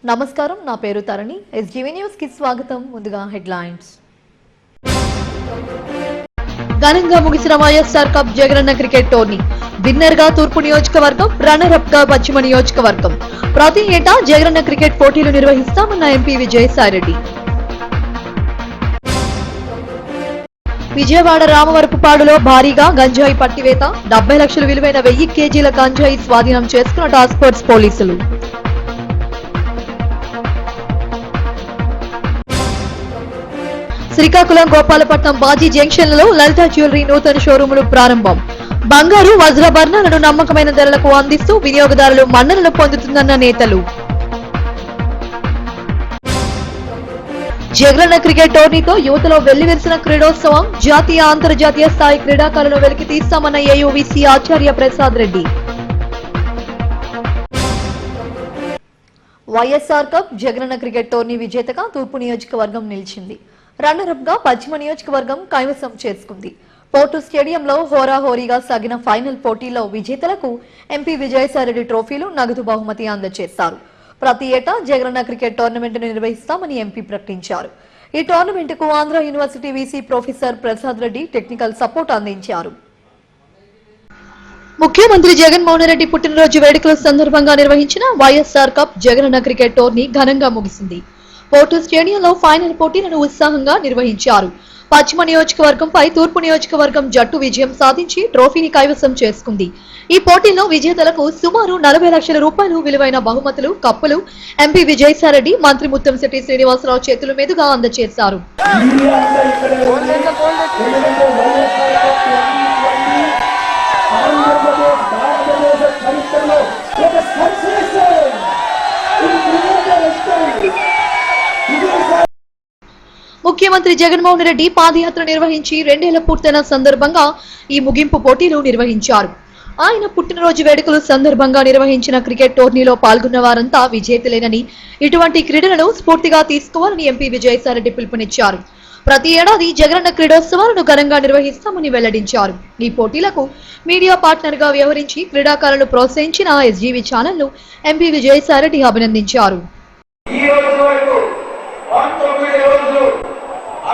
నమస్కారం, నా పేరు తరణి. ఎస్జీవీ న్యూస్ కి స్వాగతం. ముందుగా హెడ్లైన్స్. ఘనంగా ముగిసిన YSR cup Jagananna cricket tourney. Winner గా తూర్పు నియోజకవర్గం, రన్నర్ అప్ గా పశ్చిమ నియోజకవర్గం. ప్రతి ఏటా జగనన్న క్రికెట్ పోటీలు నిర్వహిస్తామన్న ఎంపీ విజయసాయిరెడ్డి. విజయవాడ రామవరపుపాడులో భారీగా గంజాయి పట్టివేత. 70 లక్షల విలువైన 1000 కేజీల గంజాయి స్వాధీనం చేసుకున్న టాస్క్ ఫోర్స్ పోలీసులు. శ్రీకాకుళం, గోపాలపట్నం, బాజీ జంక్షన్లలో లలిత జ్యువెలరీ నూతన షోరూములు ప్రారంభం. బంగారు, వజ్రాభరణాలను నమ్మకమైన ధరలకు అందిస్తూ వినియోగదారులు మన్ననలు పొందుతుందన్న నేతలు. జగనన్న క్రికెట్ టోర్నీతో యువతలో వెల్లివిరిసిన క్రీడోత్సవం. జాతీయ, అంతర్జాతీయ స్థాయి క్రీడాకారులను వెలికి తీస్తామన్న ఏయూవీసీ ఆచార్య Prasad Reddy. YSR cup Jagananna cricket tourney విజేతగా తూర్పు నియోజకవర్గం నిలిచింది. రన్నరప్ గా పశ్చిమ నియోజకవర్గం కైవసం చేసుకుంది. పోర్టు స్టేడియంలో హోరాహోరీగా సాగిన ఫైనల్ పోటీలో విజేతలకు ఎంపీ విజయసాయిరెడ్డి ట్రోఫీలు, నగదు బహుమతి అందజేశారు. ప్రతి ఏటా జగనన్న క్రికెట్ టోర్నమెంట్ నిర్వహిస్తామని ఎంపీ ప్రకటించారు. ఈ టోర్నమెంట్ కు Andhra university VC professor Prasad Reddy technical support అందించారు. ముఖ్యమంత్రి జగన్మోహన్ రెడ్డి పుట్టినరోజు వేడుకల సందర్భంగా నిర్వహించిన YSR cup Jagananna cricket tourney ఘనంగా ముగిసింది. పోర్టు స్టేడియంలో ఫైనల్ పోటీలను ఉత్సాహంగా నిర్వహించారు. పశ్చిమ నియోజకవర్గంపై తూర్పు నియోజకవర్గం జట్టు విజయం సాధించి ట్రోఫీని కైవసం చేసుకుంది. ఈ పోటీలో విజేతలకు సుమారు 40 లక్షల రూపాయలు విలువైన బహుమతులు, కప్పులు ఎంపీ విజయసాయిరెడ్డి, మంత్రి ముత్తంశెట్టి శ్రీనివాసరావు చేతుల మీదుగా అందజేశారు. ముఖ్యమంత్రి జగన్మోహన్ రెడ్డి పాదయాత్ర నిర్వహించి 2 ఏళ్ల పూర్తయిన సందర్భంగా ఈ ముగింపు పోటీలు నిర్వహించారు. ఆయన పుట్టినరోజు వేడుకల సందర్భంగా నిర్వహించిన క్రికెట్ టోర్నీలో పాల్గొన్న వారంతా విజేతలేనని, ఇటువంటి క్రీడలను స్ఫూర్తిగా తీసుకోవాలని ఎంపీ విజయసాయిరెడ్డి పిలుపునిచ్చారు. ప్రతి ఏడాది జగనన్న క్రీడోత్సవాలను ఘనంగా నిర్వహిస్తామని వెల్లడించారు. ఈ పోటీలకు మీడియా పార్ట్నర్ గా వ్యవహరించి క్రీడాకారులను ప్రోత్సహించిన ఎస్జీవీ ఛానల్ ను ఎంపీ విజయసాయిరెడ్డి అభినందించారు.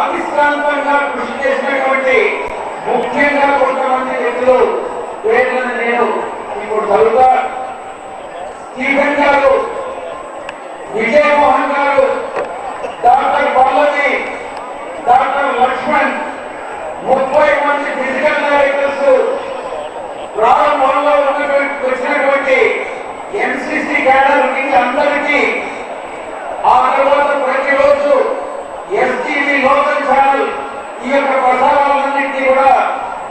అవిశ్రాంతంగా కృషి చేసినటువంటి ముఖ్యంగా కొంతమంది వ్యక్తులు పేర్లను నేను ఇప్పుడు చదువుతా. స్టీఫెన్ గారు, విజయమోహన్ గారు, డాక్టర్ పల్లవి, డాక్టర్ లక్ష్మణ్, 30 మంది ఫిజికల్ డైరెక్టర్స్ ప్రారంభంలో వచ్చినటువంటి ఎంసీసీ క్యాడర్ నుంచి అందరికీ ఆ తర్వాత ప్రతిరోజు ఎస్టీవీ లోకల్ ఛానల్ ఈ యొక్క ప్రసారాలన్నింటినీ కూడా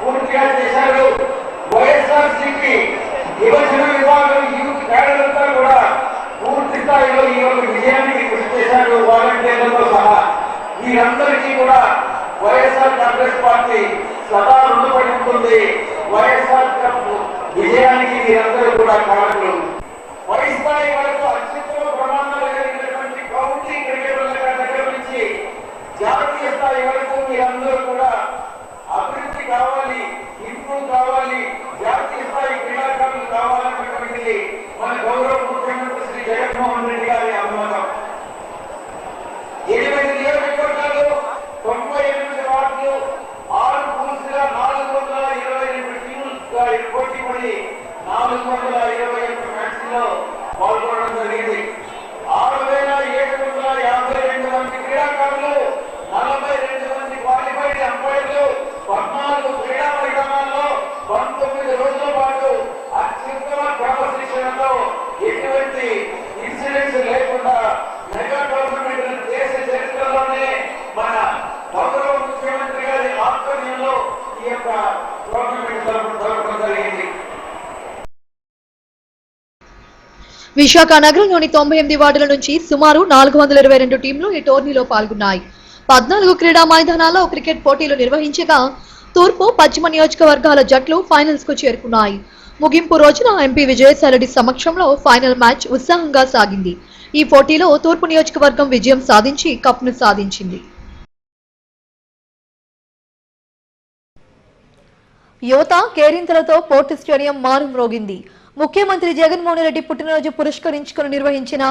పూర్తిగా చేశారు. వైఎస్ఆర్సీపీ యువజన విభాగం యూత్ క్యాడర్ అంతా కూడా పూర్తి స్థాయిలో ఈ యొక్క విజయానికి కృషి చేశారు. వాలంటీర్లతో సహా వీరందరికీ కూడా వైఎస్ఆర్ కాంగ్రెస్ పార్టీ సదా రుణపడి ఉంటుంది. వైఎస్ఆర్ కప్ విజయానికి వీరందరూ కూడా కారకులు. పై స్థాయి వరకు అత్యుత్తమ ప్రమాణాలు కలిగినటువంటి కౌంటీ క్రికెటర్ల దగ్గర నుంచి జాతీయ స్థాయి వరకు మీరందరూ కూడా అభివృద్ధి కావాలి, ఇంప్రూవ్ కావాలి, జాతీయ స్థాయి క్రీడాకారులు కావాలన్నటువంటిది మన గౌరవ ముఖ్యమంత్రి శ్రీ జగన్మోహన్ రెడ్డి గారి అభిమతం. 8 నియోజకవర్గాలు, 98 వార్డులు, 6 పూర్తిగా 422 టీములు పోటీ పడి 421 మ్యాచ్ లో పాల్గొనడం జరిగింది. 6752 మంది క్రీడాకారులు, 42 మంది క్వాలిఫైడ్ అంపైర్లు, 14 క్రీడా మైదానాల్లో 19 రోజుల పాటు అత్యుత్తమ క్రమశిక్షణతో ఎటువంటి ఇన్సిడెంట్స్ లేకుండా మెగా టోర్నమెంట్ దేశ చరిత్రలోనే మన గౌరవ ముఖ్యమంత్రి గారి ఆధ్వర్యంలో ఈ యొక్క టోర్నమెంట్ జరపడం జరిగింది. విశాఖ నగరంలోని 98 వార్డుల నుంచి సుమారు 422 టీంలు ఈ టోర్నీలో పాల్గొన్నాయి. 14 క్రీడా మైదానాల్లో క్రికెట్ పోటీలు నిర్వహించగా తూర్పు, పశ్చిమ నియోజకవర్గాల జట్లు ఫైనల్స్ కు చేరుకున్నాయి. ముగింపు రోజున ఎంపీ విజయసాయిరెడ్డి సమక్షంలో ఫైనల్ మ్యాచ్ ఉత్సాహంగా సాగింది. ఈ పోటీలో తూర్పు నియోజకవర్గం విజయం సాధించి కప్ను సాధించింది. యువత కేరింతలతో పోర్టు స్టేడియం మారుమ్రోగింది. ముఖ్యమంత్రి జగన్మోహన్ రెడ్డి పుట్టినరోజు పురస్కరించుకుని నిర్వహించిన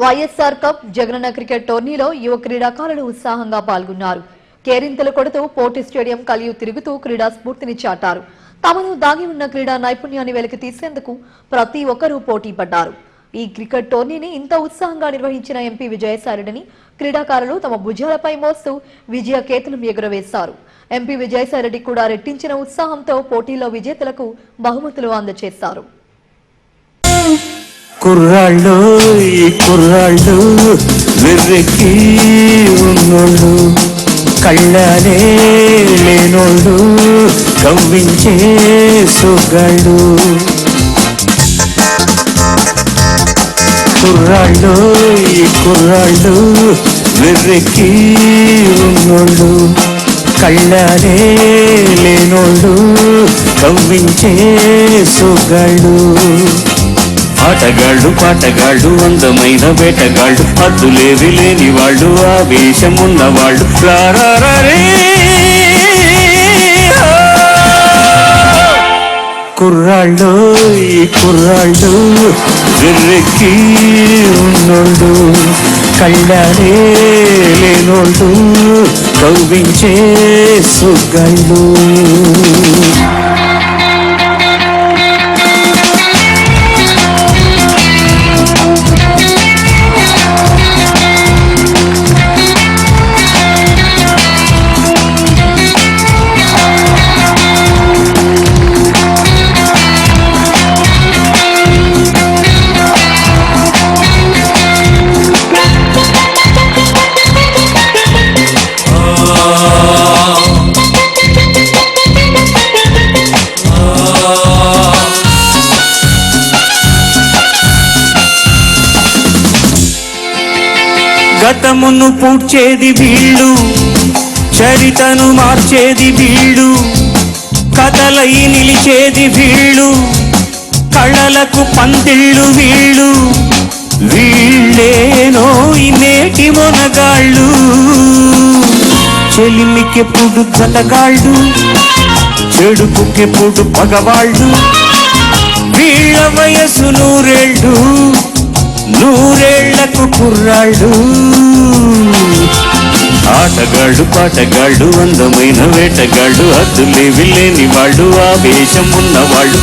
వైఎస్ఆర్ కప్ జగనన్న క్రికెట్ టోర్నీలో యువ క్రీడాకారులు ఉత్సాహంగా పాల్గొన్నారు. కేరింతలు కొడుతూ పోటీ స్టేడియం కలియు తిరుగుతూ క్రీడా స్ఫూర్తిని చాటారు. తమను దాగి ఉన్న క్రీడా నైపుణ్యాన్ని వెలికి తీసేందుకు ప్రతి ఒక్కరూ పోటీ పడ్డారు. ఈ క్రికెట్ టోర్నీని ఇంత ఉత్సాహంగా నిర్వహించిన ఎంపీ విజయసాయిరెడ్డిని క్రీడాకారులు తమ భుజాలపై మోస్తూ విజయ కేతనం ఎగురవేశారు. ఎంపీ విజయసాయిరెడ్డి కూడా రెట్టించిన ఉత్సాహంతో పోటీలో విజేతలకు బహుమతులు అందజేశారు. కుర్రాళ్ళు ఈ కుర్రాళ్ళు వెర్రెక్కి ఉన్నోళ్ళు, కళ్ళనే లేనోళ్ళు, కవ్వించే సొగ్గాళ్ళు. కుర్రాళ్ళు ఈ కుర్రాళ్ళు వెర్రెక్కి ఉన్నోళ్ళు, కళ్ళనే లేనోళ్ళు, కవ్వించే సొగ్గాళ్ళు. ఆటగాళ్ళు పాటగాళ్ళు అందమైన వేటగాళ్ళు, హద్దులేవి లేని వాళ్ళు, ఆవేశం ఉన్నవాళ్ళు. కుర్రాళ్ళు ఈ కుర్రాళ్ళు వెర్రెక్కి ఉన్నోళ్ళు, కళ్ళనే లేనోళ్ళు, కవ్వించే సొగ్గాళ్ళు. గతమును పూడ్చేది వీళ్ళు, చరితను మార్చేది వీళ్ళు, కథలై నిలిచేది వీళ్ళు, కళలకు పందిళ్ళు వీళ్ళు. వీళ్ళేనో ఈ నేటి మొనగాళ్ళు, చెలిమికెప్పుడు జతగాళ్ళు, చెడుపుకెప్పుడు పగవాళ్ళు. వీళ్ళ వయసు నూరేళ్ళు, నూరేళ్లకు కుర్రాళ్ళు. ఆటగాళ్ళు పాటగాళ్ళు అందమైన వేటగాళ్ళు, హద్దులేవి లేని వాళ్ళు, ఆవేశం ఉన్నవాళ్ళు.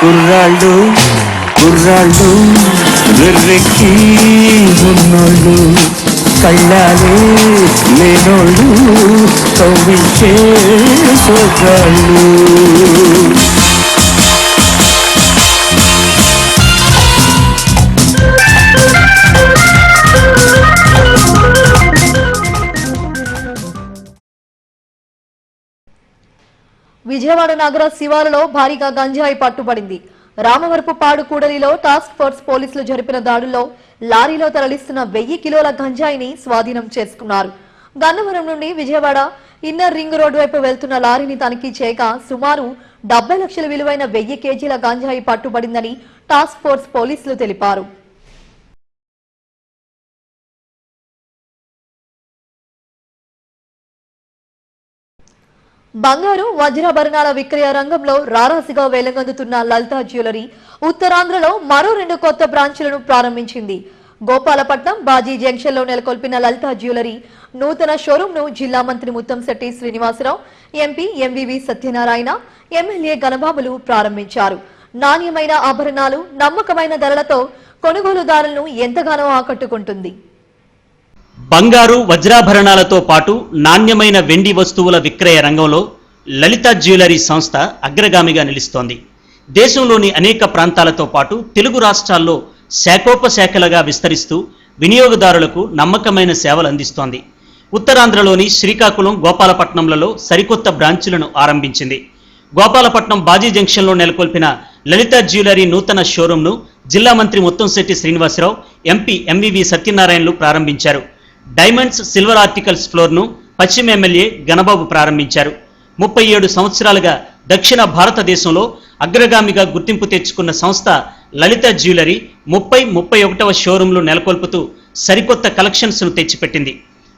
కుర్రాళ్ళు కుర్రాళ్ళు వెర్రెక్కి ఉన్నోళ్ళు, కళ్ళాలే లేనోళ్ళు, కవ్వించే సొగ్గాళ్ళు. విజయవాడ నగర శివారులో భారీగా గంజాయి పట్టుబడింది. రామవరపుపాడు కూడలిలో టాస్క్ ఫోర్స్ పోలీసులు జరిపిన దాడుల్లో లారీలో తరలిస్తున్న 1000 కిలోల గంజాయిని స్వాధీనం చేసుకున్నారు. గన్నవరం నుండి విజయవాడ ఇన్నర్ రింగ్ రోడ్డు వైపు వెళ్తున్న లారీని తనిఖీ చేయగా సుమారు 70 లక్షల విలువైన 1000 కేజీల గంజాయి పట్టుబడిందని టాస్క్ ఫోర్స్ పోలీసులు తెలిపారు. బంగారు వజ్రాభరణాల విక్రయ రంగంలో రారాసిగా వేలగొందుతున్న లలిత జ్యువెలరీ ఉత్తరాంధ్రలో మరో 2 కొత్త బ్రాంచ్లను ప్రారంభించింది. గోపాలపట్నం బాజీ జంక్షన్ లో నెలకొల్పిన లలిత జ్యువెలరీ నూతన షోరూమ్ ను జిల్లా మంత్రి Muthamsetti Srinivasarao, MP MVV Satyanarayana, MLA గణబాబులు ప్రారంభించారు. నాణ్యమైన ఆభరణాలు నమ్మకమైన ధరలతో కొనుగోలుదారులను ఎంతగానో ఆకట్టుకుంటుంది. బంగారు వజ్రాభరణాలతో పాటు నాణ్యమైన వెండి వస్తువుల విక్రయ రంగంలో లలిత జ్యువెలరీ సంస్థ అగ్రగామిగా నిలుస్తోంది. దేశంలోని అనేక ప్రాంతాలతో పాటు తెలుగు రాష్ట్రాల్లో శాఖోపశాఖలుగా విస్తరిస్తూ వినియోగదారులకు నమ్మకమైన సేవలు అందిస్తోంది. ఉత్తరాంధ్రలోని శ్రీకాకుళం, గోపాలపట్నంలలో సరికొత్త బ్రాంచులను ఆరంభించింది. గోపాలపట్నం బాజీ జంక్షన్లో నెలకొల్పిన లలిత జ్యువెలరీ నూతన షోరూంను జిల్లా మంత్రి ముత్తంశెట్టి శ్రీనివాసరావు, ఎంపీ ఎంవివి సత్యనారాయణలు ప్రారంభించారు. డైమండ్స్, సిల్వర్ ఆర్టికల్స్ ఫ్లోర్ను పశ్చిమ ఎమ్మెల్యే గణబాబు ప్రారంభించారు. 37 సంవత్సరాలుగా దక్షిణ భారతదేశంలో అగ్రగామిగా గుర్తింపు తెచ్చుకున్న సంస్థ లలిత జ్యువెలరీ 31వ షోరూంలు నెలకొల్పుతూ సరికొత్త కలెక్షన్స్ను తెచ్చిపెట్టింది.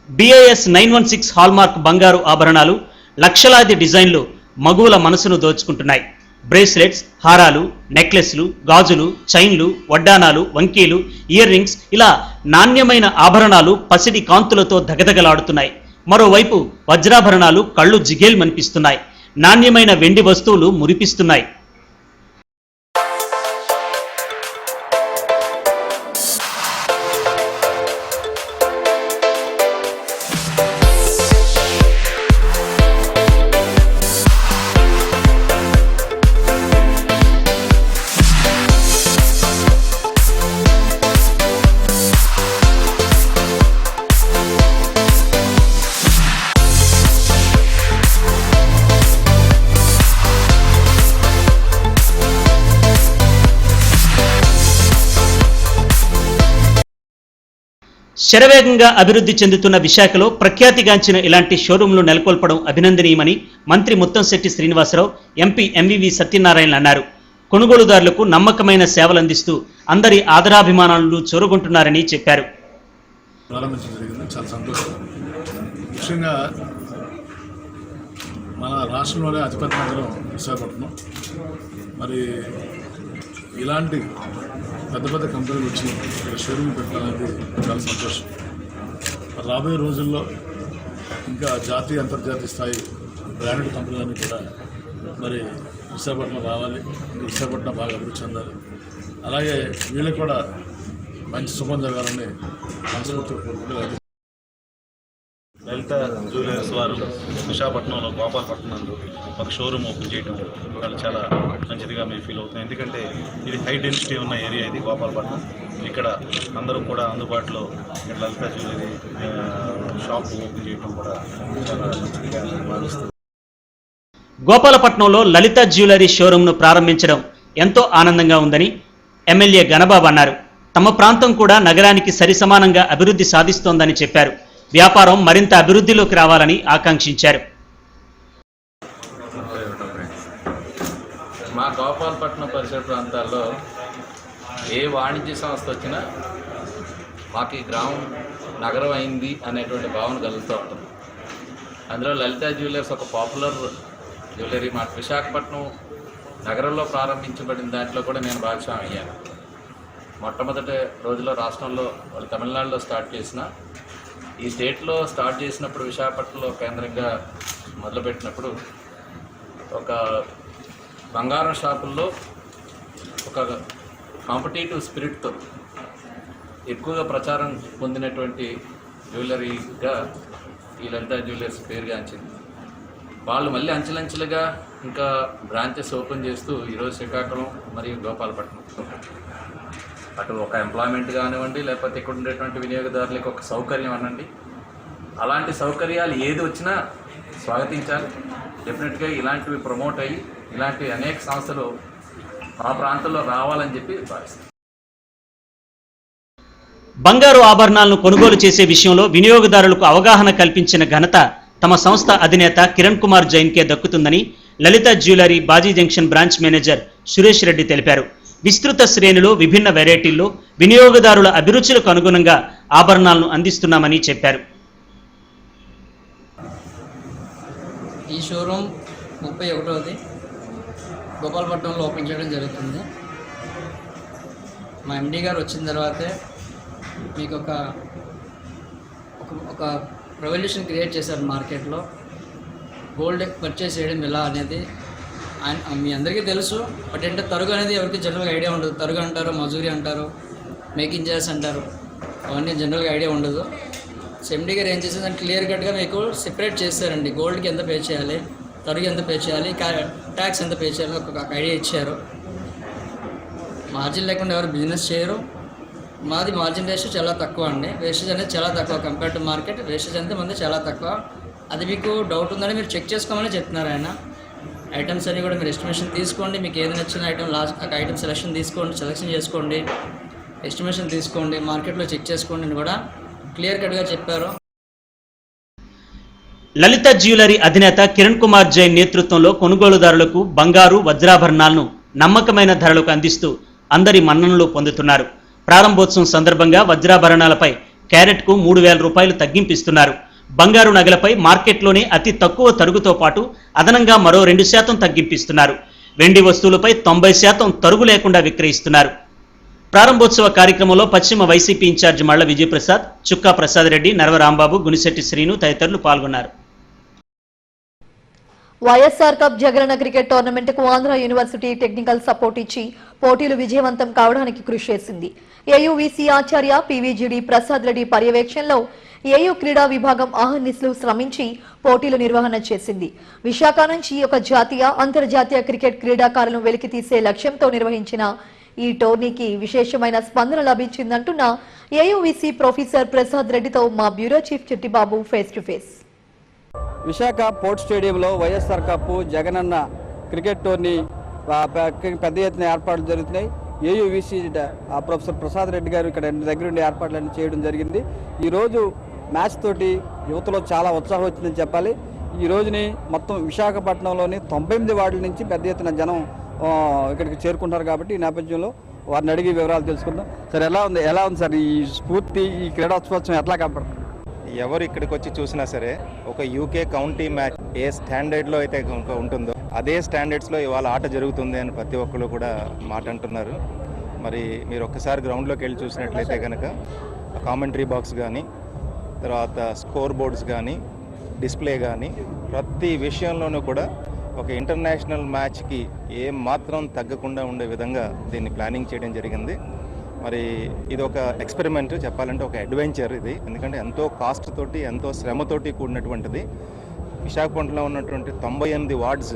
BIS 916 హాల్మార్క్ బంగారు ఆభరణాలు, లక్షలాది డిజైన్లు మగువుల మనసును దోచుకుంటున్నాయి. బ్రేస్లెట్స్, హారాలు, నెక్లెస్లు, గాజులు, చైన్లు, వడ్డానాలు, వంకీలు, ఇయర్ రింగ్స్ ఇలా నాణ్యమైన ఆభరణాలు పసిడి కాంతులతో దగదగలాడుతున్నాయి. మరోవైపు వజ్రాభరణాలు కళ్ళు జిగేల్మనిపిస్తున్నాయి. నాణ్యమైన వెండి వస్తువులు మురిపిస్తున్నాయి. శరవేగంగా అభివృద్ధి చెందుతున్న విశాఖలో ప్రఖ్యాతిగాంచిన ఇలాంటి షోరూంలు నెలకొల్పడం అభినందనీయమని మంత్రి ముత్తంశెట్టి శ్రీనివాసరావు, ఎంపీ ఎంవివి సత్యనారాయణ అన్నారు. కొనుగోలుదారులకు నమ్మకమైన సేవలందిస్తూ అందరి ఆదరాభిమానాలను చూరగొంటున్నారని చెప్పారు. ప్రారంభించడం జరిగింది, చాలా సంతోషం. ముఖ్యంగా మన రాష్ట్రంలోనే అతిపెద్ద నగరం విశాఖపట్నం. మరి ఇలాంటి పెద్ద పెద్ద కంపెనీలు వచ్చి ఇక్కడ షోరూమ్ పెట్టాలనేది చాలా సంతోషం. రాబోయే రోజుల్లో ఇంకా జాతీయ అంతర్జాతీయ స్థాయి బ్రాండెడ్ కంపెనీలన్నీ కూడా మరి విశాఖపట్నం రావాలి, విశాఖపట్నం బాగా అభివృద్ధి చెందాలి. అలాగే వీళ్ళకి కూడా మంచి శుభం జరగాలని మనస్ఫూర్తిగా కోరుకుంటున్నారు. లలిత జ్యువెలర్స్ వారు విశాఖపట్నంలో గోపాలపట్నంలో ఒక షోరూమ్ ఓపెన్ చేయడం వాళ్ళు చాలా మంచిదిగా మేము ఫీల్ అవుతున్నాం. ఎందుకంటే ఇది హై డెన్సిటీ ఉన్న ఏరియా, ఇది గోపాలపట్నం. ఇక్కడ అందరూ కూడా అందుబాటులో ఇక్కడ లలిత జ్యువెలరీ షాప్ ఓపెన్ చేయడం కూడా చాలా మంచిదిగా భావిస్తుంది. గోపాలపట్నంలో లలిత జ్యువెలరీ షోరూంను ప్రారంభించడం ఎంతో ఆనందంగా ఉందని ఎమ్మెల్యే గణబాబు అన్నారు. తమ ప్రాంతం కూడా నగరానికి సరిసమానంగా అభివృద్ధి సాధిస్తోందని చెప్పారు. వ్యాపారం మరింత అభివృద్ధిలోకి రావాలని ఆకాంక్షించారు. మా గోపాలపట్నం పరిసర ప్రాంతాల్లో ఏ వాణిజ్య సంస్థ వచ్చినా మాకు ఈ గ్రామం నగరం అయింది అనేటువంటి భావన కలుగుతూ ఉంటుంది. అందులో లలిత జ్యువెలర్స్ ఒక పాపులర్ జ్యువెలరీ మార్ట్. విశాఖపట్నం నగరంలో ప్రారంభించబడిన దాంట్లో కూడా నేను భాగస్వామి అయ్యాను. మొట్టమొదటి రోజుల్లో రాష్ట్రంలో వాళ్ళు తమిళనాడులో స్టార్ట్ చేసిన, ఈ స్టేట్లో స్టార్ట్ చేసినప్పుడు విశాఖపట్నంలో కేంద్రంగా మొదలుపెట్టినప్పుడు ఒక బంగారం షాపుల్లో ఒక కాంపిటేటివ్ స్పిరిట్తో ఎక్కువగా ప్రచారం పొందినటువంటి జ్యువెలరీగా ఈ లలిత జ్యువెలర్స్ పేరుగాంచింది. వాళ్ళు మళ్ళీ అంచెలంచెలుగా ఇంకా బ్రాంచెస్ ఓపెన్ చేస్తూ ఈరోజు శ్రీకాకుళం మరియు గోపాలపట్నం అటు ఒక ఎంప్లాయ్మెంట్ కానివ్వండి, లేకపోతే ఇక్కడ ఉండేటువంటి వినియోగదారులకు ఒక సౌకర్యం అనండి, అలాంటి సౌకర్యాలు ఏది వచ్చినా స్వాగతించాలి. డెఫినెట్గా ఇలాంటివి ప్రమోట్ అయ్యి ఇలాంటి అనేక సంస్థలు మా ప్రాంతంలో రావాలని చెప్పి భావిస్తాను. బంగారు ఆభరణాలను కొనుగోలు చేసే విషయంలో వినియోగదారులకు అవగాహన కల్పించిన ఘనత తమ సంస్థ అధినేత కిరణ్ కుమార్ జైన్కే దక్కుతుందని Lalitha jewellery Baji junction branch manager Suresh Reddy తెలిపారు. విస్తృత శ్రేణిలో విభిన్న వెరైటీల్లో వినియోగదారుల అభిరుచులకు అనుగుణంగా ఆభరణాలను అందిస్తున్నామని చెప్పారు. ఈ షోరూమ్ 31వ గోపాలపట్నంలో ఓపెన్ చేయడం జరుగుతుంది. మా ఎండీ గారు వచ్చిన తర్వాతే మీకు ఒక రెవల్యూషన్ క్రియేట్ చేశారు మార్కెట్లో. గోల్డ్ పర్చేస్ చేయడం ఎలా అనేది మీ అందరికీ తెలుసు. బట్ ఏంటంటే తరుగు అనేది ఎవరికి జనరల్గా ఐడియా ఉండదు. తరుగు అంటారు, మజూరి అంటారు, మేకింగ్ చార్జెస్ అంటారు, అవన్నీ జనరల్గా ఐడియా ఉండదు. సో ఎండీ గారు ఏం చేసేదంటే క్లియర్ కట్గా మీకు సెపరేట్ చేశారండి. గోల్డ్కి ఎంత పే చేయాలి, తరుగు ఎంత పే చేయాలి, ట్యాక్స్ ఎంత పే చేయాలి ఒక ఐడియా ఇచ్చారు. మార్జిన్ లేకుండా ఎవరు బిజినెస్ చేయరు. మాది మార్జిన్ రేషియో చాలా తక్కువ అండి. వేస్టేజ్ అనేది చాలా తక్కువ కంపేర్ టు మార్కెట్. వేస్టేజ్ అంతా మంది చాలా తక్కువ. అది మీకు డౌట్ ఉందని మీరు చెక్ చేసుకోమని చెప్తున్నారు ఆయన. ఐటమ్స్ అన్నీ కూడా మీరు ఎస్టిమేషన్ తీసుకోండి. మీకు ఏది నచ్చిన ఐటమ్ ఐటమ్ సెలెక్షన్ చేసుకోండి, ఎస్టిమేషన్ తీసుకోండి, మార్కెట్లో చెక్ చేసుకోండి అని కూడా క్లియర్ కట్గా చెప్పారు. లలిత జ్యువెలరీ అధినేత కిరణ్ కుమార్ జైన్ నేతృత్వంలో కొనుగోలుదారులకు బంగారు, వజ్రాభరణాలను నమ్మకమైన ధరలకు అందిస్తూ అందరి మన్ననలు పొందుతున్నారు. ప్రారంభోత్సవం సందర్భంగా వజ్రాభరణాలపై క్యారెట్కు 3,000 రూపాయలు తగ్గింపిస్తున్నారు. బంగారు నగలపై మార్కెట్లోనే అతి తక్కువ తరుగుతో పాటు అదనంగా మరో 2% తగ్గింపిస్తున్నారు. వెండి వస్తువులపై 90% తరుగు లేకుండా విక్రయిస్తున్నారు. ప్రారంభోత్సవ కార్యక్రమంలో పశ్చిమ వైసీపీ ఇన్ఛార్జి మళ్ల విజయప్రసాద్, చుక్కా ప్రసాద్ రెడ్డి, నరవ రాంబాబు, గునిశెట్టి శ్రీను తదితరులు పాల్గొన్నారు. YSR cup Jagananna cricket tournament కు ఆంధ్ర యూనివర్సిటీ టెక్నికల్ సపోర్ట్ ఇచ్చి పోటీలు విజయవంతం కావడానికి కృషి చేసింది. ఏయువిసి ఆచార్య పివిజిడి ప్రసాద్ రెడ్డి పర్యవేక్షణలో ఏయు క్రీడా విభాగం అహర్నిశలు శ్రమించి పోటీలు నిర్వహణ చేసింది. విశాఖ నుంచి ఒక జాతీయ, అంతర్జాతీయ క్రికెట్ క్రీడాకారులను వెలికితీసే లక్ష్యంతో నిర్వహించిన ఈ టోర్నీకి విశేషమైన స్పందన లభించిందంటున్న ఏయువిసి ప్రొఫెసర్ ప్రసాద్ రెడ్డితో మా bureau chief Chittibabu face to face. Visakha port స్టేడియంలో YSR cup Jagananna cricket tourney పెద్ద ఎత్తున ఏర్పాట్లు జరుగుతున్నాయి. ఏయువిసి ప్రొఫెసర్ ప్రసాద్ రెడ్డి గారు ఇక్కడ దగ్గరుండి ఏర్పాట్లన్నీ చేయడం జరిగింది. ఈరోజు మ్యాచ్ తోటి యువతలో చాలా ఉత్సాహం వచ్చిందని చెప్పాలి. ఈ రోజుని మొత్తం విశాఖపట్నంలోని 98 వార్డుల నుంచి పెద్ద ఎత్తున జనం ఇక్కడికి చేరుకుంటారు. కాబట్టి ఈ నేపథ్యంలో వారిని అడిగి వివరాలు తెలుసుకుందాం. సార్, ఎలా ఉంది సార్ ఈ స్ఫూర్తి, ఈ క్రీడోత్సవం ఎట్లా కనపడుతుంది? ఎవరు ఇక్కడికి వచ్చి చూసినా సరే ఒక యూకే కౌంటీ మ్యాచ్ ఏ స్టాండర్డ్లో అయితే ఉంటుందో అదే స్టాండర్డ్స్లో ఇవాళ ఆట జరుగుతుంది అని ప్రతి ఒక్కరు కూడా మాట అంటున్నారు. మరి మీరు ఒక్కసారి గ్రౌండ్లోకి వెళ్ళి చూసినట్లయితే కనుక కామెంటరీ బాక్స్ కానీ, తర్వాత స్కోర్ బోర్డ్స్ కానీ, డిస్ప్లే కానీ, ప్రతి విషయంలోనూ కూడా ఒక ఇంటర్నేషనల్ మ్యాచ్కి ఏం మాత్రం తగ్గకుండా ఉండే విధంగా దీన్ని ప్లానింగ్ చేయడం జరిగింది. మరి ఇది ఒక ఎక్స్పెరిమెంట్ చెప్పాలంటే, ఒక అడ్వెంచర్ ఇది. ఎందుకంటే ఎంతో కాస్ట్ తోటి, ఎంతో శ్రమతోటి కూడినటువంటిది. విశాఖపట్నంలో ఉన్నటువంటి 98 వార్డ్స్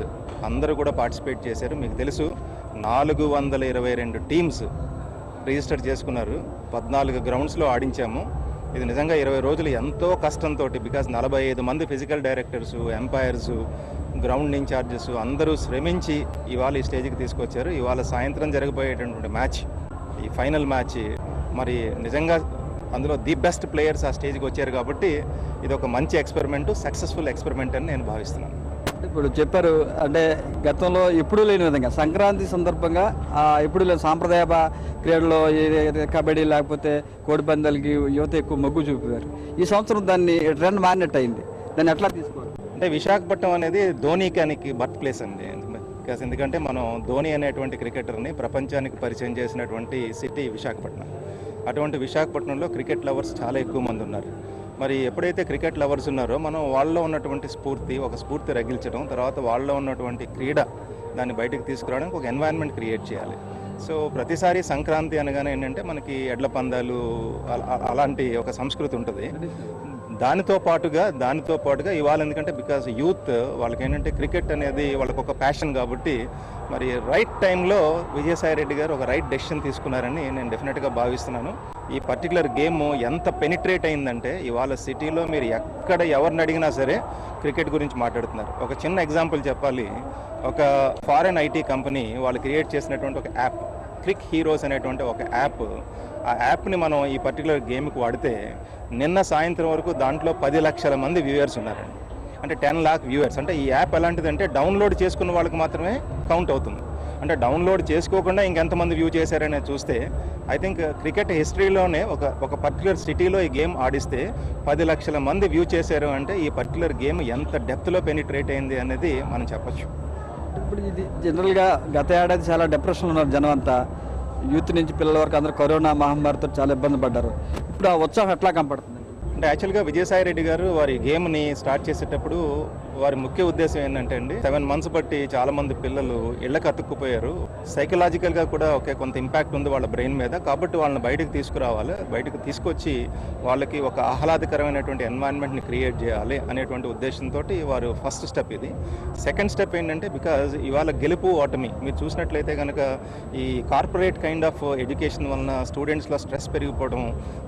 అందరూ కూడా పార్టిసిపేట్ చేశారు. మీకు తెలుసు 422 టీమ్స్ రిజిస్టర్ చేసుకున్నారు. 14 గ్రౌండ్స్లో ఆడించాము. ఇది నిజంగా 20 రోజులు ఎంతో కష్టంతో, బికాజ్ 45 మంది physical directors, umpires, ground incharges అందరూ శ్రమించి ఇవాళ ఈ స్టేజ్కి తీసుకొచ్చారు. ఇవాళ సాయంత్రం జరగబోయేటటువంటి మ్యాచ్, ఈ ఫైనల్ మ్యాచ్, మరి నిజంగా అందులో ది బెస్ట్ ప్లేయర్స్ ఆ స్టేజ్కి వచ్చారు. కాబట్టి ఇది ఒక మంచి ఎక్స్పెరిమెంట్, సక్సెస్ఫుల్ ఎక్స్పెరిమెంట్ అని నేను భావిస్తున్నాను. ఇప్పుడు చెప్పారు, అంటే గతంలో ఎప్పుడూ లేని విధంగా సంక్రాంతి సందర్భంగా ఎప్పుడూ లేని సాంప్రదాయ క్రీడలో కబడ్డీ లేకపోతే కోడిపందాలకి యువత ఎక్కువ మొగ్గు చూపారు. ఈ సంవత్సరం దాన్ని ట్రెండ్ మారినట్టు అయింది. దాన్ని ఎట్లా తీసుకోవాలి? అంటే విశాఖపట్నం అనేది ధోనీకి బర్త్ ప్లేస్ అండి. ఎందుకంటే మనం ధోని అనేటువంటి క్రికెటర్ని ప్రపంచానికి పరిచయం చేసినటువంటి సిటీ విశాఖపట్నం. అటువంటి విశాఖపట్నంలో క్రికెట్ లవర్స్ చాలా ఎక్కువ మంది ఉన్నారు. మరి ఎప్పుడైతే క్రికెట్ లవర్స్ ఉన్నారో మనం వాళ్ళలో ఉన్నటువంటి స్ఫూర్తి రగిల్చడం, తర్వాత వాళ్ళలో ఉన్నటువంటి క్రీడ దాన్ని బయటకు తీసుకురావడానికి ఒక ఎన్వైరన్మెంట్ క్రియేట్ చేయాలి. సో ప్రతిసారి సంక్రాంతి అనగానే ఏంటంటే మనకి ఎడ్ల పందాలు అలాంటి ఒక సంస్కృతి ఉంటుంది. దానితో పాటుగా ఇవాళ ఎందుకంటే బికాజ్ యూత్ వాళ్ళకి ఏంటంటే క్రికెట్ అనేది వాళ్ళకి ఒక ప్యాషన్. కాబట్టి మరి రైట్ టైంలో విజయసాయి రెడ్డి గారు ఒక రైట్ డెసిషన్ తీసుకున్నారని నేను డెఫినెట్గా భావిస్తున్నాను. ఈ పర్టికులర్ గేమ్ ఎంత పెనిట్రేట్ అయిందంటే ఇవాళ సిటీలో మీరు ఎక్కడ ఎవరిని అడిగినా సరే క్రికెట్ గురించి మాట్లాడుతున్నారు. ఒక చిన్న ఎగ్జాంపుల్ చెప్పాలి. ఒక ఫారెన్ ఐటీ కంపెనీ వాళ్ళు క్రియేట్ చేసినటువంటి ఒక యాప్, క్లిక్ హీరోస్ అనేటువంటి ఒక యాప్. ఆ యాప్ని మనం ఈ పర్టికులర్ గేమ్కి వాడితే నిన్న సాయంత్రం వరకు దాంట్లో 10 లక్షల మంది వ్యూయర్స్ ఉన్నారండి. అంటే 10 లాక్ వ్యూయర్స్. అంటే ఈ యాప్ ఎలాంటిదంటే డౌన్లోడ్ చేసుకున్న వాళ్ళకి మాత్రమే కౌంట్ అవుతుంది. అంటే డౌన్లోడ్ చేసుకోకుండా ఇంకెంతమంది వ్యూ చేశారనేది చూస్తే ఐ థింక్ క్రికెట్ హిస్టరీలోనే ఒక పర్టికులర్ సిటీలో ఈ గేమ్ ఆడిస్తే 10 లక్షల మంది వ్యూ చేశారు అంటే ఈ పర్టికులర్ గేమ్ ఎంత డెప్త్లో పెనిట్రేట్ అయింది అనేది మనం చెప్పచ్చు. ఇప్పుడు ఇది జనరల్గా గత ఏడాది చాలా డిప్రెషన్లో ఉన్నారు జనం అంతా. యూత్ నుంచి పిల్లల వరకు అందరూ కరోనా మహమ్మారితో చాలా ఇబ్బంది పడ్డారు. ఇప్పుడు ఆ ఉత్సాహం ఎట్లా కనపడుతుంది? అంటే యాక్చువల్గా విజయసాయి రెడ్డి గారు వారి గేమ్ని స్టార్ట్ చేసేటప్పుడు వారి ముఖ్య ఉద్దేశం ఏంటంటే అండి, 7 months బట్టి చాలామంది పిల్లలు ఇళ్ళకి అతుక్కుపోయారు. సైకలాజికల్గా కూడా కొంత ఇంపాక్ట్ ఉంది వాళ్ళ బ్రెయిన్ మీద. కాబట్టి వాళ్ళని బయటకు తీసుకురావాలి, బయటకు తీసుకొచ్చి వాళ్ళకి ఒక ఆహ్లాదకరమైనటువంటి ఎన్వైరన్మెంట్ని క్రియేట్ చేయాలి అనేటువంటి ఉద్దేశంతో వారు ఫస్ట్ స్టెప్ ఇది. సెకండ్ స్టెప్ ఏంటంటే బికాజ్ ఇవాళ గెలుపు ఓటమి మీరు చూసినట్లయితే కనుక ఈ కార్పొరేట్ కైండ్ ఆఫ్ ఎడ్యుకేషన్ వలన స్టూడెంట్స్లో స్ట్రెస్ పెరిగిపోవడం,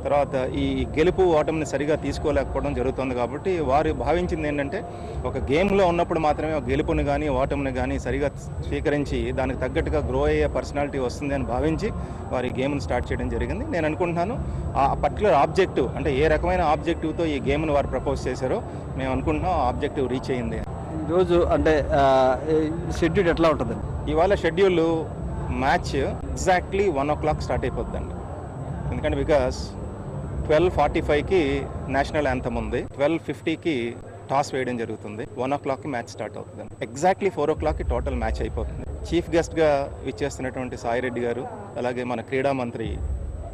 తర్వాత ఈ గెలుపు ఓటమిని సరిగా తీసుకోలేకపోవడం జరుగుతుంది. కాబట్టి వారు భావించింది ఏంటంటే ఒక గేమ్లో ఉన్నప్పుడు మాత్రమే ఒక గెలుపుని కానీ ఓటమిని కానీ సరిగా స్వీకరించి దానికి తగ్గట్టుగా గ్రో అయ్యే పర్సనాలిటీ వస్తుంది అని భావించి వారి గేమ్ని స్టార్ట్ చేయడం జరిగింది. నేను అనుకుంటున్నాను ఆ పర్టికులర్ ఆబ్జెక్టివ్, అంటే ఏ రకమైన ఆబ్జెక్టివ్తో ఈ గేమ్ని వారు ప్రపోజ్ చేశారో మేము అనుకుంటున్నాం ఆ ఆబ్జెక్టివ్ రీచ్ అయ్యింది. ఈరోజు అంటే షెడ్యూల్ ఎట్లా ఉంటుంది? ఇవాళ schedule match exactly 1 o'clock start అయిపోద్దండి. ఎందుకంటే బికాస్ 12:45కి నేషనల్ యాంథమ్ ఉంది. 12:50కి టాస్ వేయడం జరుగుతుంది. 1 o'clockకి మ్యాచ్ స్టార్ట్ అవుతుంది. ఎగ్జాక్ట్లీ 4 o'clockకి టోటల్ మ్యాచ్ అయిపోతుంది. చీఫ్ గెస్ట్గా విచ్చేస్తున్నటువంటి సాయిరెడ్డి గారు, అలాగే మన క్రీడా మంత్రి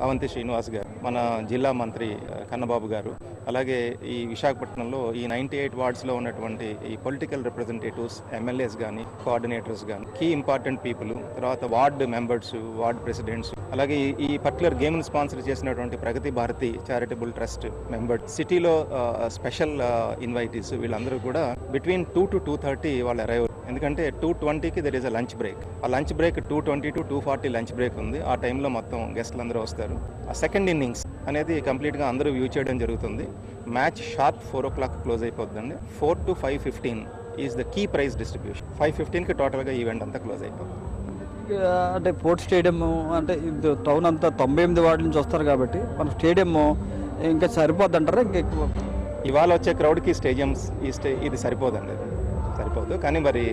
అవంతి శ్రీనివాస్ గారు, మన జిల్లా మంత్రి కన్నబాబు గారు, అలాగే ఈ విశాఖపట్నంలో ఈ 98 వార్డ్స్లో ఉన్నటువంటి ఈ పొలిటికల్ రిప్రజెంటేటివ్స్, ఎమ్మెల్యేస్ కానీ, కోఆర్డినేటర్స్ కానీ, కీ ఇంపార్టెంట్ పీపుల్, తర్వాత వార్డ్ మెంబర్స్, వార్డ్ ప్రెసిడెంట్స్, అలాగే ఈ పర్టికులర్ గేమ్ను స్పాన్సర్ చేసినటువంటి Pragathi Bharathi charitable trust members, సిటీలో స్పెషల్ ఇన్వైటీస్, వీళ్ళందరూ కూడా బిట్వీన్ 2 to 2:30 వాళ్ళు అరైవ్. ఎందుకంటే 2:20కి there is a lunch break. ఆ lunch break 2:20 to 2:40 lunch break ఉంది. ఆ టైంలో మొత్తం గెస్ట్లు అందరూ వస్తారు. ఆ సెకండ్ ఇన్నింగ్స్ అనేది కంప్లీట్గా అందరూ వ్యూ చేయడం జరుగుతుంది. మ్యాచ్ షార్ప్ 4 o'clock క్లోజ్ అయిపోతుందండి. 4 to 5:15 is the key prize distribution. 5:15కి టోటల్గా ఈవెంట్ అంతా క్లోజ్ అయిపోతుంది. అంటే పోర్ట్ స్టేడియం అంటే ఇది టౌన్ అంతా 98 వార్డుల నుంచి వస్తారు కాబట్టి మన స్టేడియం ఇంకా సరిపోద్ది అంటారా? ఇంకా ఎక్కువ ఇవాళ వచ్చే క్రౌడ్కి స్టేడియంస్ ఇది సరిపోదండి, సరిపోదు. కానీ మరి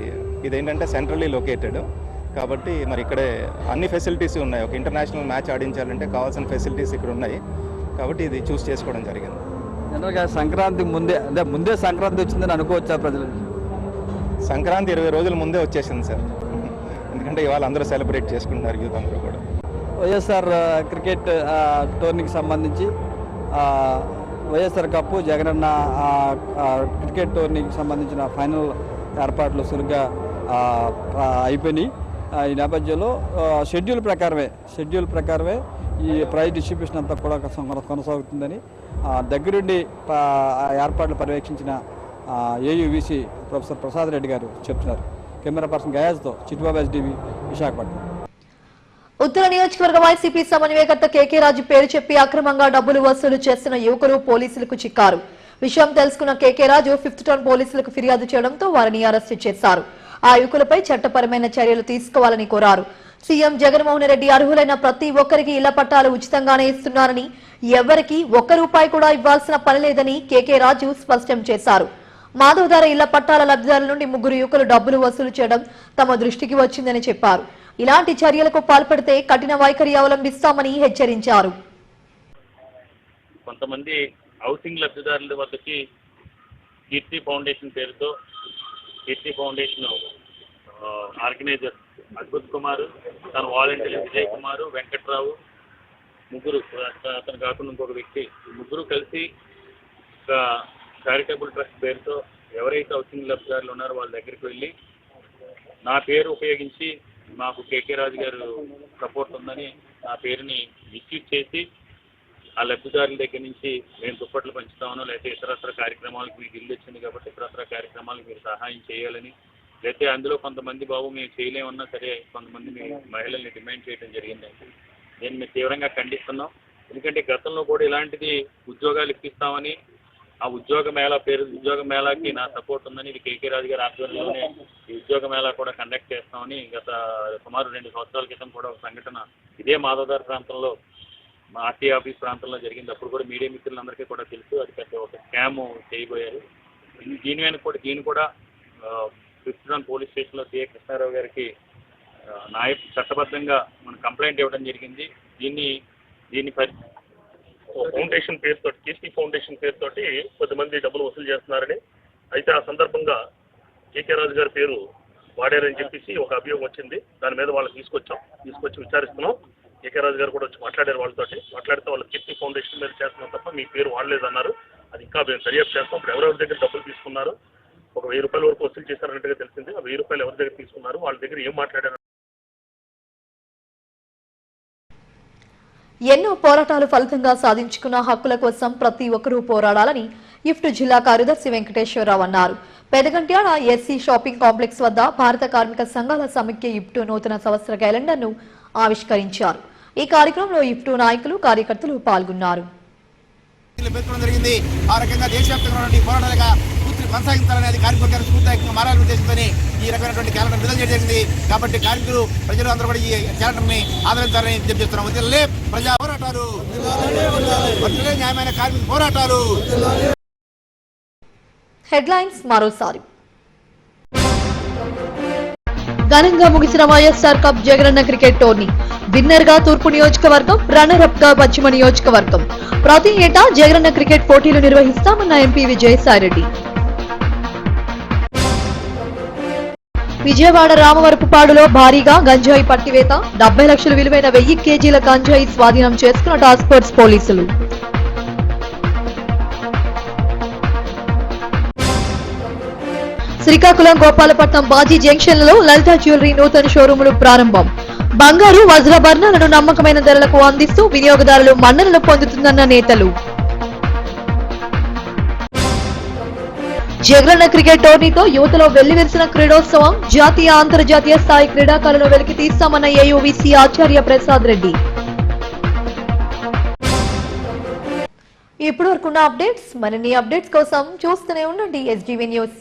ఇదేంటంటే సెంట్రల్లీ లొకేటెడ్ కాబట్టి మరి ఇక్కడే అన్ని ఫెసిలిటీస్ ఉన్నాయి. ఒక ఇంటర్నేషనల్ మ్యాచ్ ఆడించాలంటే కావాల్సిన ఫెసిలిటీస్ ఇక్కడ ఉన్నాయి కాబట్టి ఇది చూస్ చేసుకోవడం జరిగింది. జనరల్గా సంక్రాంతి ముందే సంక్రాంతి వచ్చిందని అనుకోవచ్చా ప్రజలు? సంక్రాంతి 20 రోజుల ముందే వచ్చేసింది సార్. ఎందుకంటే ఇవాళ అందరూ సెలబ్రేట్ చేసుకుంటున్నారు, యూత్ అందరూ కూడా. వైఎస్ఆర్ క్రికెట్ టోర్నీకి సంబంధించి వైఎస్ఆర్ కప్ జగనన్న క్రికెట్ టోర్నీకి సంబంధించిన ఫైనల్ ఏర్పాట్లు సురుగ్గా అయిపోయినాయి. ఈ నేపథ్యంలో షెడ్యూల్ ప్రకారమే ఈ ప్రైజ్ డిస్ట్రిబ్యూషన్ అంతా కూడా కొనసాగుతుందని దగ్గరుండి ఏర్పాట్లు పర్యవేక్షించిన ఏయువిసి ప్రొఫెసర్ ప్రసాద్ రెడ్డి గారు చెప్తున్నారు. కెమెరా పర్సన్ గయాజ్తో చిట్టుబాబు ఎస్డివి, విశాఖపట్నం. ఉత్తర నియోజకవర్గ వైసీపీ సమన్వయకర్త కేకే రాజు పేరు చెప్పి అక్రమంగా డబ్బులు వసూలు చేస్తున్న యువకులు పోలీసులకు చిక్కారు. విషయం తెలుసుకున్న కేకే రాజు 5th టౌన్ పోలీసులకు ఫిర్యాదు చేయడంతో వారిని అరెస్టు చేశారు. ఆ యువకులపై చట్టపరమైన చర్యలు తీసుకోవాలని కోరారు. సీఎం జగన్మోహన్ రెడ్డి అర్హులైన ప్రతి ఒక్కరికి ఇళ్ల పట్టాలు ఉచితంగానే ఇస్తున్నారని, ఎవరికి ₹1 కూడా ఇవ్వాల్సిన పని లేదని కేకే రాజు స్పష్టం చేశారు. మాధవధార ఇళ్ల పట్టాల లబ్ధిదారుల నుండి 3 యువకులు డబ్బులు వసూలు చేయడం తమ దృష్టికి వచ్చిందని చెప్పారు. ఇలాంటి చర్యలకు పాల్పడితే కఠిన వైఖరి అవలంబిస్తామని హెచ్చరించారు. కొంతమంది హౌసింగ్ లబ్ధిదారుల వద్దకి కీర్తి ఫౌండేషన్ పేరుతో, కీర్తి ఫౌండేషన్ ఆర్గనైజర్ అద్భుత్ కుమార్, తన వాలంటీర్ విజయ్ కుమార్, వెంకట్రావు, ముగ్గురు, అతను కాకుండా ఇంకొక వ్యక్తి, ముగ్గురు కలిసి ఒక చారిటబుల్ ట్రస్ట్ పేరుతో ఎవరైతే హౌసింగ్ లబ్ధిదారులు ఉన్నారో వాళ్ళ దగ్గరికి వెళ్ళి నా పేరు ఉపయోగించి మాకు కేకే రాజు గారు సపోర్ట్ ఉందని నా పేరుని మిస్యూజ్ చేసి ఆ లబ్ధిదారుల దగ్గర నుంచి మేము దుప్పట్లు పంచుతామనో, లేకపోతే ఇతరత్ర కార్యక్రమాలకు మీకు ఇల్లు వచ్చింది కాబట్టి ఇతరత్ర కార్యక్రమాలకు మీరు సహాయం చేయాలని, లేకపోతే అందులో కొంతమంది బాబు మేము చేయలేమన్నా సరే కొంతమంది మహిళల్ని డిమాండ్ చేయడం జరిగిందండి. నేను మేము తీవ్రంగా ఖండిస్తున్నాం. ఎందుకంటే గతంలో కూడా ఇలాంటిది ఉద్యోగాలు ఇప్పిస్తామని, ఆ ఉద్యోగ మేళాకి నా సపోర్ట్ ఉందని, ఇది కేకే రాజు గారి ఆధ్వర్యంలోనే ఈ ఉద్యోగ మేళా కూడా కండక్ట్ చేస్తామని గత సుమారు 2 సంవత్సరాల క్రితం కూడా ఒక సంఘటన ఇదే మాధవదార్ ప్రాంతంలో, మా ఆర్టీ ఆఫీస్ ప్రాంతంలో జరిగింది. అప్పుడు కూడా మీడియా మిత్రులందరికీ కూడా తెలుసు అది పెద్ద ఒక స్కామ్ చేయబోయారు. దీని కూడా 5th టౌన్ పోలీస్ స్టేషన్లో సిఐ కృష్ణారావు గారికి చట్టబద్ధంగా మనం కంప్లైంట్ ఇవ్వడం జరిగింది. దీని ఫౌండేషన్ పేరుతో, కీర్తి ఫౌండేషన్ పేరుతోటి కొద్దిమంది డబ్బులు వసూలు చేస్తున్నారని, అయితే ఆ సందర్భంగా కేకే రాజు గారి పేరు వాడారని చెప్పేసి ఒక అభియోగం వచ్చింది. దాని మీద వాళ్ళు తీసుకొచ్చి విచారిస్తున్నాం. కేకే రాజు గారు కూడా వచ్చి మాట్లాడారు వాళ్ళతోటి. మాట్లాడితే వాళ్ళు కీర్తి ఫౌండేషన్ మీద చేస్తున్నాం తప్ప మీ పేరు వాడలేదన్నారు. అది ఇంకా మేము దర్యాప్తు చేస్తాం. ఇప్పుడు ఎవరెవరి దగ్గర డబ్బులు తీసుకున్నారు, ఒక ₹1000 వరకు వసూలు చేశారన్నట్టుగా తెలిసింది. ఆ ₹1000 ఎవరి దగ్గర తీసుకున్నారు, వాళ్ళ దగ్గర ఏం మాట్లాడారు. ఎన్నో పోరాటాలు ఫలితంగా సాధించుకున్న హక్కుల కోసం ప్రతి ఒక్కరూ పోరాడాలని ఇఫ్ట్ జిల్లా కార్యదర్శి వెంకటేశ్వరరావు అన్నారు. పెదగంట్యాల ఎస్సీ షాపింగ్ కాంప్లెక్స్ వద్ద భారత కార్మిక సంఘాల సమైక్య ఇఫ్ట్ నూతన సంవత్సర క్యాలెండర్ను ఆవిష్కరించారు. ఈ కార్యక్రమంలో ఇఫ్ట్ నాయకులు, కార్యకర్తలు పాల్గొన్నారు. కొనసాగించాలనేది కార్మిక స్ఫూర్తిదాయకంగా మారాలని ఉద్దేశంతో ఈ రకమైనటువంటి క్యాలెండర్ విడుదల చేయడం జరిగింది. కాబట్టి కార్మికులు, ప్రజలు అందరూ కూడా ఈ క్యాలెండర్ని ఆదరించాలని చెప్తున్నాం. వదిలే ప్రజా పోరాటాలు, వదిలే న్యాయమైన కార్మిక పోరాటాలు. హెడ్లైన్స్ మరోసారి. ఘనంగా ముగిసిన YSR cup Jagananna cricket tourney. Winner గా తూర్పు నియోజకవర్గం, రన్నర్ అప్ గా పశ్చిమ నియోజకవర్గం. ప్రతి ఏటా జగనన్న క్రికెట్ పోటీలు నిర్వహిస్తామన్న ఎంపీ విజయసాయిరెడ్డి. విజయవాడ రామవరపుపాడులో భారీగా గంజాయి పట్టివేత. 70 లక్షల విలువైన 1000 కేజీల గంజాయి స్వాధీనం చేసుకున్న టాస్క్ ఫోర్స్ పోలీసులు. శ్రీకాకుళం గోపాలపట్నం బాజీ జంక్షన్లలో లలిత జ్యువెలరీ నూతన షోరూములు ప్రారంభం. బంగారు వజ్రాభరణాలను నమ్మకమైన ధరలకు అందిస్తూ వినియోగదారులు మన్ననలు పొందుతుందన్న నేతలు. జగనన్న క్రికెట్ టోర్నీతో యువతలో వెల్లివిరిసిన క్రీడోత్సవం. జాతీయ అంతర్జాతీయ స్థాయి క్రీడాకారులను వెలికి తీస్తామన్న ఏయూవీసీ ఆచార్య ప్రసాద్ రెడ్డి. ఇప్పటివరకున్న అప్డేట్స్. మరిన్ని అప్డేట్స్ కోసం చూస్తూనే ఉండండి SGV న్యూస్.